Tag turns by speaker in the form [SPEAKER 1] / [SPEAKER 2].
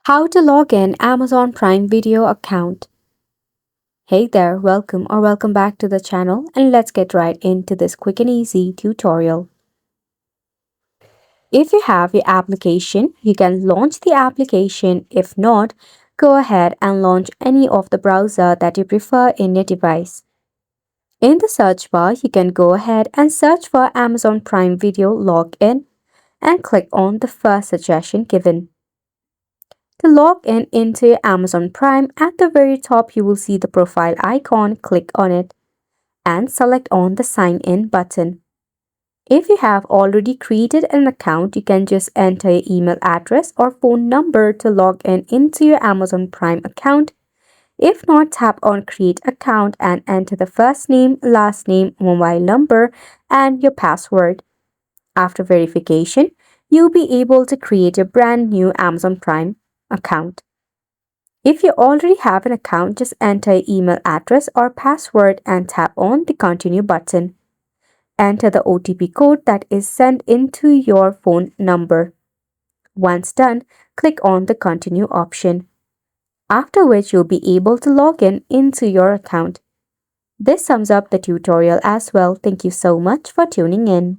[SPEAKER 1] How to log in Amazon Prime Video account. Hey there, welcome back to the channel, and let's get right into this quick and easy tutorial. If you have your application, you can launch the application. If not, go ahead and launch any of the browser that you prefer in your device. In the search bar, you can go ahead and search for Amazon Prime Video Login and click on the first suggestion given. To log in into your Amazon Prime, at the very top you will see the profile icon. Click on it and select on the sign in button. If you have already created an account, you can just enter your email address or phone number to log in into your Amazon Prime account. If not, tap on create account and enter the first name, last name, mobile number and your password. After verification, you'll be able to create a brand new Amazon Prime account. If you already have an account, just enter your email address or password and tap on the continue button. Enter the OTP code that is sent into your phone number. Once done, click on the continue option, after which you'll be able to log in into your account. This sums up the tutorial as well. Thank you so much for tuning in.